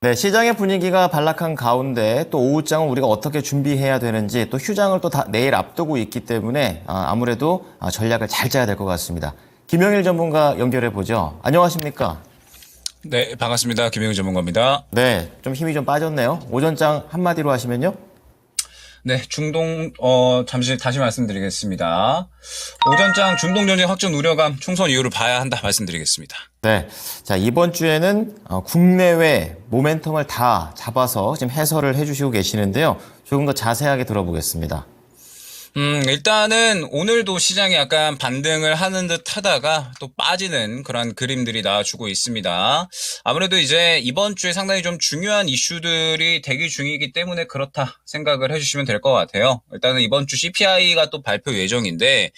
네, 시장의 분위기가 반락한 가운데 또 오후장은 우리가 어떻게 준비해야 되는지 또 휴장을 또 내일 앞두고 있기 때문에 아무래도 전략을 잘 짜야 될 것 같습니다. 김영일 전문가 연결해 보죠. 안녕하십니까? 네, 반갑습니다. 김영일 전문가입니다. 네, 좀 힘이 좀 빠졌네요. 오전장 한마디로 하시면요. 네, 잠시 다시 말씀드리겠습니다. 오전장 중동 전쟁 확전 우려감 총선 이유를 봐야 한다 말씀드리겠습니다. 네, 자 이번 주에는 국내외 모멘텀을 다 잡아서 지금 해설을 해주시고 계시는데요. 조금 더 자세하게 들어보겠습니다. 일단은 오늘도 시장이 약간 반등을 하는 듯 하다가 또 빠지는 그런 그림들이 나와주고 있습니다. 아무래도 이제 이번 주에 상당히 좀 중요한 이슈들이 대기 중이기 때문에 그렇다 생각을 해주시면 될 것 같아요. 일단은 이번 주 CPI가 또 발표 예정인데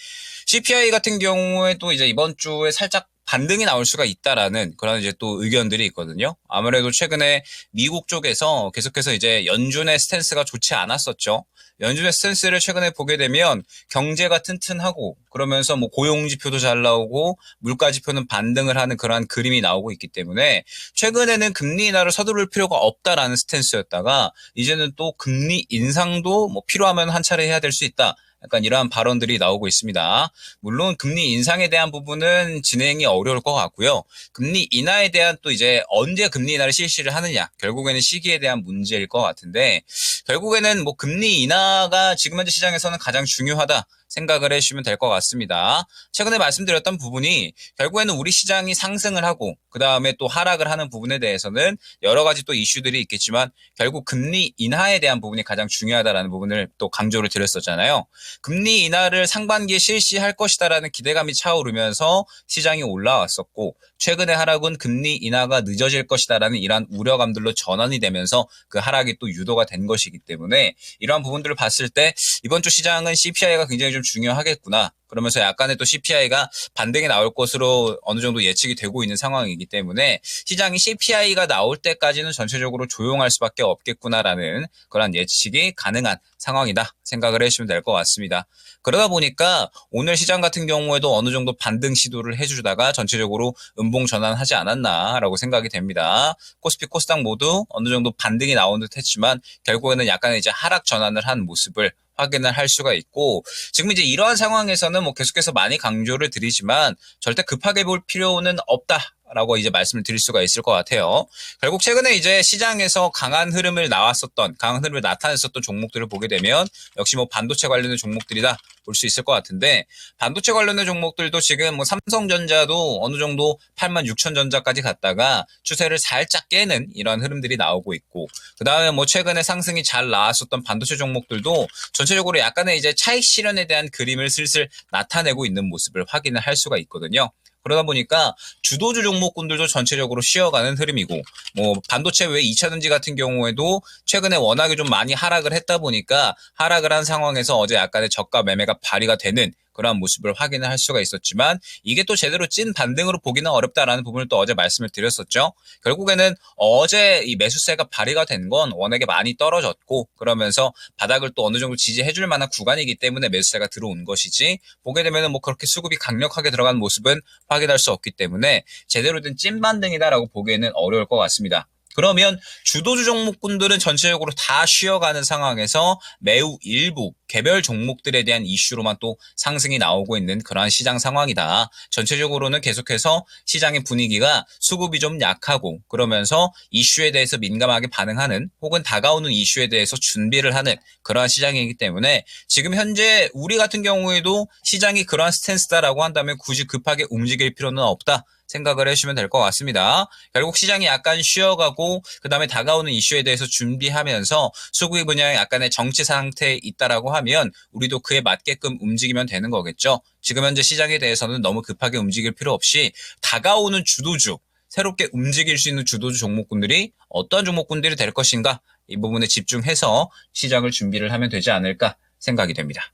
CPI 같은 경우에 또 이제 이번 주에 살짝 반등이 나올 수가 있다라는 그런 이제 또 의견들이 있거든요. 아무래도 최근에 미국 쪽에서 계속해서 이제 연준의 스탠스가 좋지 않았었죠. 연준의 스탠스를 최근에 보게 되면 경제가 튼튼하고 그러면서 뭐 고용 지표도 잘 나오고 물가 지표는 반등을 하는 그러한 그림이 나오고 있기 때문에 최근에는 금리 인하를 서두를 필요가 없다라는 스탠스였다가 이제는 또 금리 인상도 뭐 필요하면 한 차례 해야 될 수 있다. 약간 이러한 발언들이 나오고 있습니다. 물론 금리 인상에 대한 부분은 진행이 어려울 것 같고요. 금리 인하에 대한 또 이제 언제 금리 인하를 실시를 하느냐 결국에는 시기에 대한 문제일 것 같은데 결국에는 뭐 금리 인하가 지금 현재 시장에서는 가장 중요하다 생각을 해주시면 될 것 같습니다. 최근에 말씀드렸던 부분이 결국에는 우리 시장이 상승을 하고 그 다음에 또 하락을 하는 부분에 대해서는 여러 가지 또 이슈들이 있겠지만 결국 금리 인하에 대한 부분이 가장 중요하다라는 부분을 또 강조를 드렸었잖아요. 금리 인하를 상반기에 실시할 것이다라는 기대감이 차오르면서 시장이 올라왔었고 최근의 하락은 금리 인하가 늦어질 것이다라는 이러한 우려감들로 전환이 되면서 그 하락이 또 유도가 된 것이기 때문에 이러한 부분들을 봤을 때 이번 주 시장은 CPI가 굉장히 좀 중요하겠구나. 그러면서 약간의 또 CPI가 반등이 나올 것으로 어느 정도 예측이 되고 있는 상황이기 때문에 시장이 CPI가 나올 때까지는 전체적으로 조용할 수밖에 없겠구나라는 그런 예측이 가능한 상황이다 생각을 해주시면 될 것 같습니다. 그러다 보니까 오늘 시장 같은 경우에도 어느 정도 반등 시도를 해주다가 전체적으로 음봉 전환하지 않았나라고 생각이 됩니다. 코스피, 코스닥 모두 어느 정도 반등이 나온 듯 했지만 결국에는 약간의 이제 하락 전환을 한 모습을 확인을 할 수가 있고 지금 이제 이러한 상황에서는 뭐 계속해서 많이 강조를 드리지만 절대 급하게 볼 필요는 없다라고 이제 말씀을 드릴 수가 있을 것 같아요. 결국 최근에 이제 시장에서 강한 흐름을 나타냈었던 종목들을 보게 되면 역시 뭐 반도체 관련된 종목들이다 볼 수 있을 것 같은데 반도체 관련된 종목들도 지금 뭐 삼성전자도 어느 정도 86,000전자까지 갔다가 추세를 살짝 깨는 이런 흐름들이 나오고 있고 그다음에 뭐 최근에 상승이 잘 나왔었던 반도체 종목들도 전체적으로 약간의 이제 차익 실현에 대한 그림을 슬슬 나타내고 있는 모습을 확인을 할 수가 있거든요. 그러다 보니까 주도주 종목군들도 전체적으로 쉬어가는 흐름이고 뭐 반도체 외 2차전지 같은 경우에도 최근에 워낙에 좀 많이 하락을 했다 보니까 하락을 한 상황에서 어제 약간의 저가 매매가 발휘가 되는 그러한 모습을 확인을 할 수가 있었지만 이게 또 제대로 찐 반등으로 보기는 어렵다라는 부분을 또 어제 말씀을 드렸었죠. 결국에는 어제 이 매수세가 발휘가 된 건 워낙에 많이 떨어졌고 그러면서 바닥을 또 어느 정도 지지해 줄 만한 구간이기 때문에 매수세가 들어온 것이지 보게 되면은 뭐 그렇게 수급이 강력하게 들어간 모습은 확인할 수 없기 때문에 제대로 된 찐 반등이다라고 보기에는 어려울 것 같습니다. 그러면 주도주 종목군들은 전체적으로 다 쉬어가는 상황에서 매우 일부 개별 종목들에 대한 이슈로만 또 상승이 나오고 있는 그러한 시장 상황이다. 전체적으로는 계속해서 시장의 분위기가 수급이 좀 약하고 그러면서 이슈에 대해서 민감하게 반응하는 혹은 다가오는 이슈에 대해서 준비를 하는 그러한 시장이기 때문에 지금 현재 우리 같은 경우에도 시장이 그러한 스탠스다라고 한다면 굳이 급하게 움직일 필요는 없다. 생각을 해주시면 될 것 같습니다. 결국 시장이 약간 쉬어가고 그 다음에 다가오는 이슈에 대해서 준비하면서 수급이 분야에 약간의 정치 상태에 있다라고 하면 우리도 그에 맞게끔 움직이면 되는 거겠죠. 지금 현재 시장에 대해서는 너무 급하게 움직일 필요 없이 다가오는 주도주, 새롭게 움직일 수 있는 주도주 종목군들이 어떠한 종목군들이 될 것인가 이 부분에 집중해서 시장을 준비를 하면 되지 않을까 생각이 됩니다.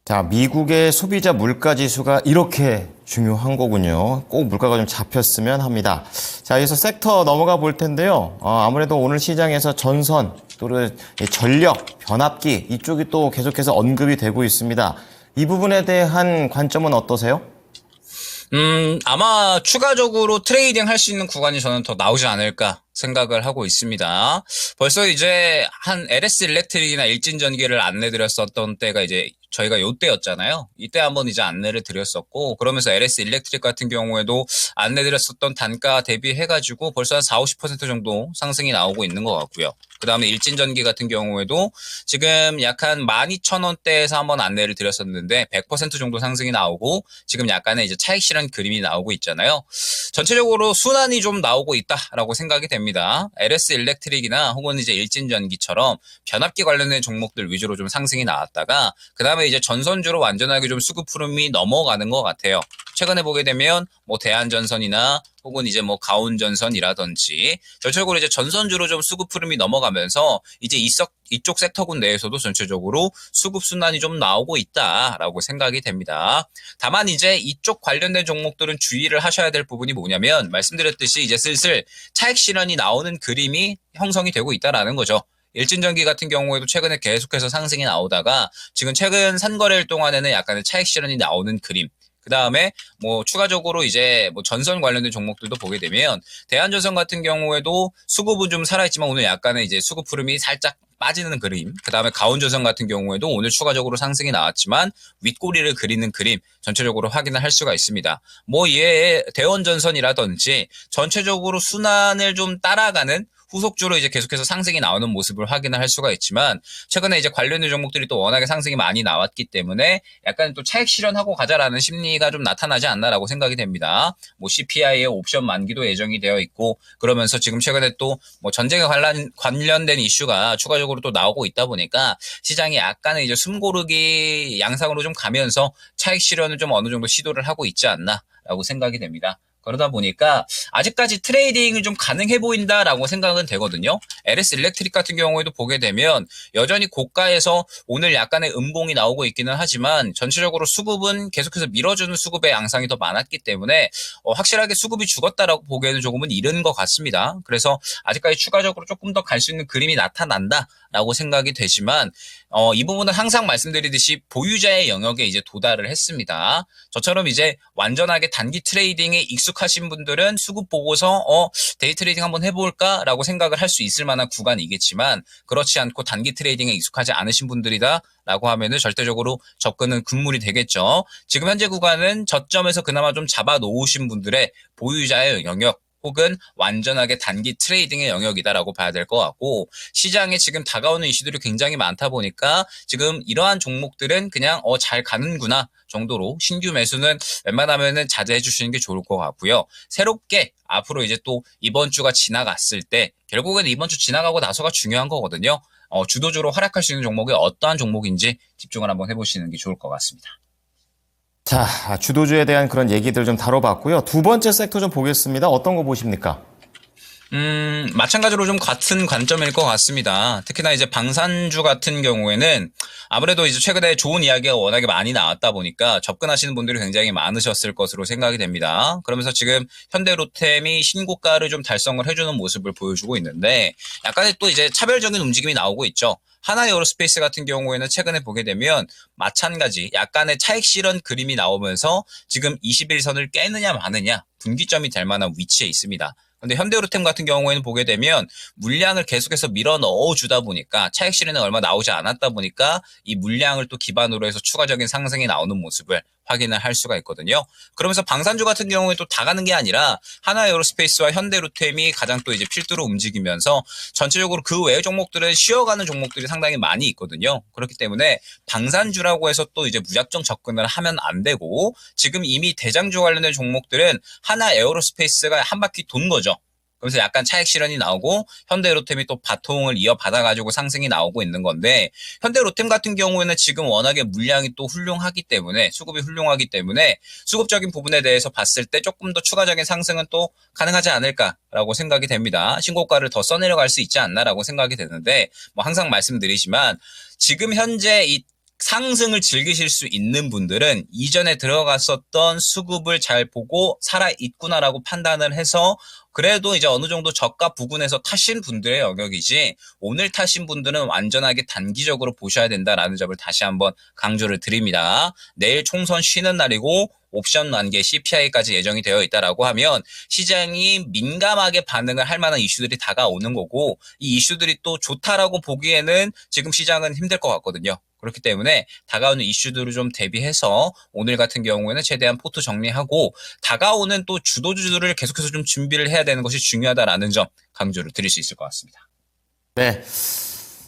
자, 미국의 소비자 물가 지수가 이렇게 중요한 거군요. 꼭 물가가 좀 잡혔으면 합니다. 자, 여기서 섹터 넘어가 볼 텐데요. 아무래도 오늘 시장에서 전선, 또는 전력, 변압기 이쪽이 또 계속해서 언급이 되고 있습니다. 이 부분에 대한 관점은 어떠세요? 아마 추가적으로 트레이딩 할 수 있는 구간이 저는 더 나오지 않을까 생각을 하고 있습니다. 벌써 이제 한 LS 일렉트릭이나 일진전기를 안내드렸었던 때가 이제 저희가 요때였잖아요. 이때 한번 이제 안내를 드렸었고, 그러면서 LS 일렉트릭 같은 경우에도 안내드렸었던 단가 대비해가지고 벌써 한 4, 50% 정도 상승이 나오고 있는 것 같고요. 그 다음에 일진전기 같은 경우에도 지금 약 한 12,000원대에서 한번 안내를 드렸었는데 100% 정도 상승이 나오고 지금 약간의 이제 차익 실현 그림이 나오고 있잖아요. 전체적으로 순환이 좀 나오고 있다라고 생각이 됩니다. LS 일렉트릭이나 혹은 이제 일진전기처럼 변압기 관련된 종목들 위주로 좀 상승이 나왔다가 그 다음에 이제 전선주로 완전하게 좀 수급 흐름이 넘어가는 것 같아요. 최근에 보게 되면 뭐 대한전선이나 혹은 이제 뭐 가온전선이라든지 전체적으로 이제 전선주로 좀 수급 흐름이 넘어가면서 이제 이쪽 섹터군 내에서도 전체적으로 수급 순환이 좀 나오고 있다라고 생각이 됩니다. 다만 이제 이쪽 관련된 종목들은 주의를 하셔야 될 부분이 뭐냐면 말씀드렸듯이 이제 슬슬 차익 실현이 나오는 그림이 형성이 되고 있다라는 거죠. 일진전기 같은 경우에도 최근에 계속해서 상승이 나오다가 지금 최근 산거래일 동안에는 약간의 차익 실현이 나오는 그림. 그 다음에 뭐 추가적으로 이제 뭐 전선 관련된 종목들도 보게 되면 대한전선 같은 경우에도 수급은 좀 살아있지만 오늘 약간의 이제 수급 흐름이 살짝 빠지는 그림. 그 다음에 가온전선 같은 경우에도 오늘 추가적으로 상승이 나왔지만 윗꼬리를 그리는 그림 전체적으로 확인을 할 수가 있습니다. 뭐 이에 대원전선이라든지 전체적으로 순환을 좀 따라가는 후속주로 이제 계속해서 상승이 나오는 모습을 확인을 할 수가 있지만 최근에 이제 관련된 종목들이 또 워낙에 상승이 많이 나왔기 때문에 약간 또 차익 실현하고 가자라는 심리가 좀 나타나지 않나라고 생각이 됩니다. 뭐 CPI의 옵션 만기도 예정이 되어 있고 그러면서 지금 최근에 또 뭐 전쟁에 관련된 이슈가 추가적으로 또 나오고 있다 보니까 시장이 약간의 이제 숨고르기 양상으로 좀 가면서 차익 실현을 좀 어느 정도 시도를 하고 있지 않나라고 생각이 됩니다. 그러다 보니까 아직까지 트레이딩이 좀 가능해 보인다라고 생각은 되거든요. LS 일렉트릭 같은 경우에도 보게 되면 여전히 고가에서 오늘 약간의 음봉이 나오고 있기는 하지만 전체적으로 수급은 계속해서 밀어주는 수급의 양상이 더 많았기 때문에 확실하게 수급이 죽었다라고 보기에는 조금은 이른 것 같습니다. 그래서 아직까지 추가적으로 조금 더 갈 수 있는 그림이 나타난다라고 생각이 되지만 이 부분은 항상 말씀드리듯이 보유자의 영역에 이제 도달을 했습니다. 저처럼 이제 완전하게 단기 트레이딩에 익숙하신 분들은 수급 보고서 데이 트레이딩 한번 해볼까라고 생각을 할 수 있을 만한 구간이겠지만 그렇지 않고 단기 트레이딩에 익숙하지 않으신 분들이다라고 하면은 절대적으로 접근은 금물이 되겠죠. 지금 현재 구간은 저점에서 그나마 좀 잡아 놓으신 분들의 보유자의 영역 혹은 완전하게 단기 트레이딩의 영역이다라고 봐야 될 것 같고 시장에 지금 다가오는 이슈들이 굉장히 많다 보니까 지금 이러한 종목들은 그냥 잘 가는구나 정도로 신규 매수는 웬만하면은 자제해 주시는 게 좋을 것 같고요. 새롭게 앞으로 이제 또 이번 주가 지나갔을 때 결국에는 이번 주 지나가고 나서가 중요한 거거든요. 주도주로 활약할 수 있는 종목이 어떠한 종목인지 집중을 한번 해보시는 게 좋을 것 같습니다. 자, 주도주에 대한 그런 얘기들 좀 다뤄봤고요. 두 번째 섹터 좀 보겠습니다. 어떤 거 보십니까? 마찬가지로 좀 같은 관점일 것 같습니다. 특히나 이제 방산주 같은 경우에는 아무래도 이제 최근에 좋은 이야기가 워낙에 많이 나왔다 보니까 접근하시는 분들이 굉장히 많으셨을 것으로 생각이 됩니다. 그러면서 지금 현대로템이 신고가를 좀 달성을 해주는 모습을 보여주고 있는데 약간의 또 이제 차별적인 움직임이 나오고 있죠. 하나에어로스페이스 같은 경우에는 최근에 보게 되면 마찬가지 약간의 차익 실현 그림이 나오면서 지금 21선을 깨느냐 마느냐 분기점이 될 만한 위치에 있습니다. 근데 현대로템 같은 경우에는 보게 되면 물량을 계속해서 밀어 넣어주다 보니까 차익 실현이 얼마 나오지 않았다 보니까 이 물량을 또 기반으로 해서 추가적인 상승이 나오는 모습을 확인을 할 수가 있거든요. 그러면서 방산주 같은 경우에 또 다 가는 게 아니라 하나에어로스페이스와 현대로템이 가장 또 이제 필두로 움직이면서 전체적으로 그 외의 종목들은 쉬어가는 종목들이 상당히 많이 있거든요. 그렇기 때문에 방산주라고 해서 또 이제 무작정 접근을 하면 안 되고 지금 이미 대장주 관련된 종목들은 하나에어로스페이스가 한 바퀴 돈 거죠. 그래서 약간 차익 실현이 나오고 현대로템이 또 바통을 이어받아가지고 상승이 나오고 있는 건데 현대로템 같은 경우에는 지금 워낙에 물량이 또 훌륭하기 때문에 수급이 훌륭하기 때문에 수급적인 부분에 대해서 봤을 때 조금 더 추가적인 상승은 또 가능하지 않을까라고 생각이 됩니다. 신고가를 더 써내려갈 수 있지 않나라고 생각이 되는데 뭐 항상 말씀드리지만 지금 현재 이 상승을 즐기실 수 있는 분들은 이전에 들어갔었던 수급을 잘 보고 살아있구나라고 판단을 해서 그래도 이제 어느 정도 저가 부근에서 타신 분들의 영역이지 오늘 타신 분들은 완전하게 단기적으로 보셔야 된다라는 점을 다시 한번 강조를 드립니다. 내일 총선 쉬는 날이고 옵션 만기 CPI까지 예정이 되어 있다라고 하면 시장이 민감하게 반응을 할 만한 이슈들이 다가오는 거고 이 이슈들이 또 좋다라고 보기에는 지금 시장은 힘들 것 같거든요. 그렇기 때문에 다가오는 이슈들을 좀 대비해서 오늘 같은 경우에는 최대한 포트 정리하고 다가오는 또 주도주들을 계속해서 좀 준비를 해야 되는 것이 중요하다라는 점 강조를 드릴 수 있을 것 같습니다. 네.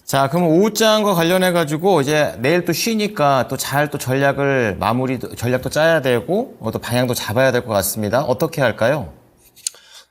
자, 그럼 오후장과 관련해가지고 이제 내일 또 쉬니까 또 잘 또 전략도 짜야 되고 또 방향도 잡아야 될 것 같습니다. 어떻게 할까요?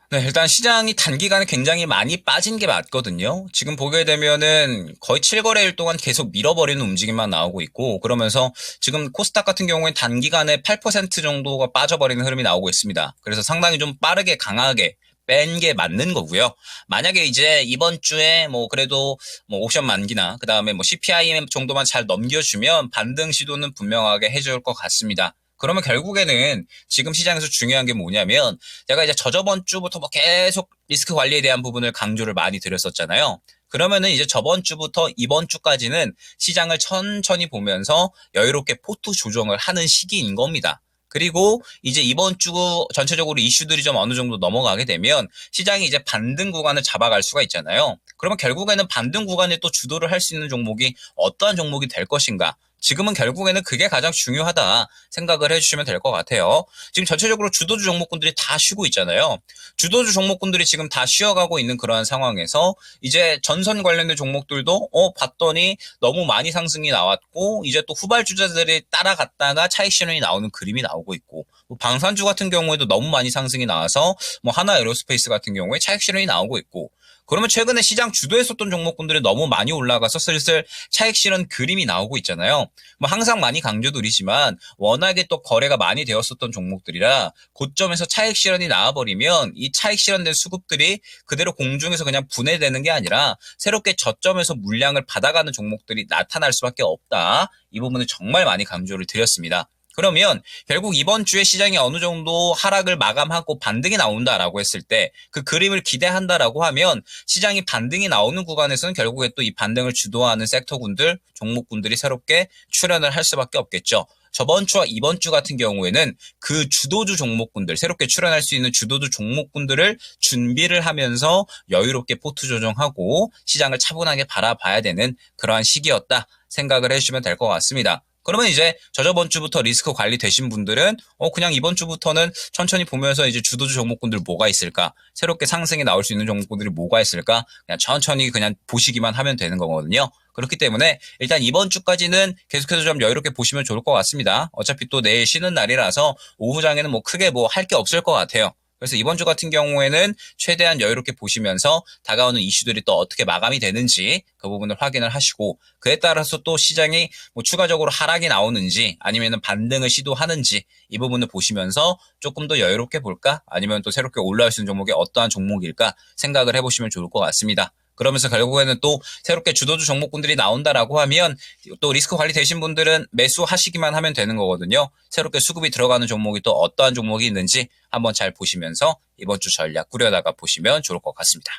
네, 일단 시장이 단기간에 굉장히 많이 빠진 게 맞거든요. 지금 보게 되면은 거의 7거래일 동안 계속 밀어버리는 움직임만 나오고 있고 그러면서 지금 코스닥 같은 경우에는 단기간에 8% 정도가 빠져버리는 흐름이 나오고 있습니다. 그래서 상당히 좀 빠르게 강하게 뺀 게 맞는 거고요. 만약에 이제 이번 주에 뭐 그래도 뭐 옵션 만기나 그다음에 뭐 CPI 정도만 잘 넘겨주면 반등 시도는 분명하게 해줄 것 같습니다. 그러면 결국에는 지금 시장에서 중요한 게 뭐냐면 제가 이제 저저번 주부터 뭐 계속 리스크 관리에 대한 부분을 강조를 많이 드렸었잖아요. 그러면은 이제 저번 주부터 이번 주까지는 시장을 천천히 보면서 여유롭게 포트 조정을 하는 시기인 겁니다. 그리고 이제 이번 주 전체적으로 이슈들이 좀 어느 정도 넘어가게 되면 시장이 이제 반등 구간을 잡아갈 수가 있잖아요. 그러면 결국에는 반등 구간에 또 주도를 할 수 있는 종목이 어떠한 종목이 될 것인가? 지금은 결국에는 그게 가장 중요하다 생각을 해주시면 될 것 같아요. 지금 전체적으로 주도주 종목군들이 다 쉬고 있잖아요. 주도주 종목군들이 지금 다 쉬어가고 있는 그러한 상황에서 이제 전선 관련된 종목들도 봤더니 너무 많이 상승이 나왔고 이제 또 후발주자들이 따라갔다가 차익 실현이 나오는 그림이 나오고 있고 뭐 방산주 같은 경우에도 너무 많이 상승이 나와서 뭐 하나 에어로스페이스 같은 경우에 차익 실현이 나오고 있고 그러면 최근에 시장 주도했었던 종목군들이 너무 많이 올라가서 슬슬 차익 실현 그림이 나오고 있잖아요. 뭐 항상 많이 강조드리지만 워낙에 또 거래가 많이 되었었던 종목들이라 고점에서 차익 실현이 나와버리면 이 차익 실현된 수급들이 그대로 공중에서 그냥 분해되는 게 아니라 새롭게 저점에서 물량을 받아가는 종목들이 나타날 수밖에 없다. 이 부분을 정말 많이 강조를 드렸습니다. 그러면 결국 이번 주에 시장이 어느 정도 하락을 마감하고 반등이 나온다라고 했을 때 그 그림을 기대한다라고 하면 시장이 반등이 나오는 구간에서는 결국에 또 이 반등을 주도하는 섹터군들, 종목군들이 새롭게 출현을 할 수밖에 없겠죠. 저번 주와 이번 주 같은 경우에는 그 주도주 종목군들, 새롭게 출현할 수 있는 주도주 종목군들을 준비를 하면서 여유롭게 포트 조정하고 시장을 차분하게 바라봐야 되는 그러한 시기였다 생각을 해주시면 될 것 같습니다. 그러면 이제 저저번 주부터 리스크 관리 되신 분들은 그냥 이번 주부터는 천천히 보면서 이제 주도주 종목군들 뭐가 있을까? 새롭게 상승이 나올 수 있는 종목군들이 뭐가 있을까? 그냥 천천히 그냥 보시기만 하면 되는 거거든요. 그렇기 때문에 일단 이번 주까지는 계속해서 좀 여유롭게 보시면 좋을 것 같습니다. 어차피 또 내일 쉬는 날이라서 오후장에는 뭐 크게 뭐 할 게 없을 것 같아요. 그래서 이번 주 같은 경우에는 최대한 여유롭게 보시면서 다가오는 이슈들이 또 어떻게 마감이 되는지 그 부분을 확인을 하시고 그에 따라서 또 시장이 뭐 추가적으로 하락이 나오는지 아니면 반등을 시도하는지 이 부분을 보시면서 조금 더 여유롭게 볼까 아니면 또 새롭게 올라올 수 있는 종목이 어떠한 종목일까 생각을 해보시면 좋을 것 같습니다. 그러면서 결국에는 또 새롭게 주도주 종목군들이 나온다라고 하면 또 리스크 관리 되신 분들은 매수하시기만 하면 되는 거거든요. 새롭게 수급이 들어가는 종목이 또 어떠한 종목이 있는지 한번 잘 보시면서 이번 주 전략 꾸려나가 보시면 좋을 것 같습니다.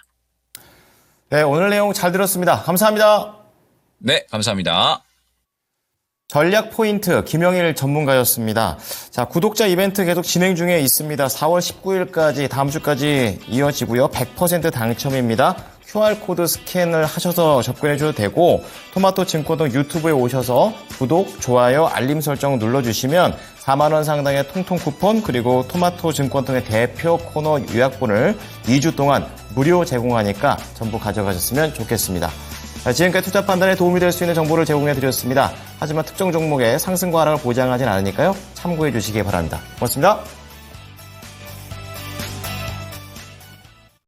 네, 오늘 내용 잘 들었습니다. 감사합니다. 네, 감사합니다. 전략 포인트 김영일 전문가였습니다. 자, 구독자 이벤트 계속 진행 중에 있습니다. 4월 19일까지 다음 주까지 이어지고요. 100% 당첨입니다. QR코드 스캔을 하셔서 접근해 주셔도 되고 토마토 증권동 유튜브에 오셔서 구독, 좋아요, 알림 설정 눌러주시면 4만 원 상당의 통통 쿠폰 그리고 토마토 증권동의 대표 코너 요약본을 2주 동안 무료 제공하니까 전부 가져가셨으면 좋겠습니다. 지금까지 투자 판단에 도움이 될 수 있는 정보를 제공해 드렸습니다. 하지만 특정 종목의 상승과 하락을 보장하진 않으니까요. 참고해 주시기 바랍니다. 고맙습니다.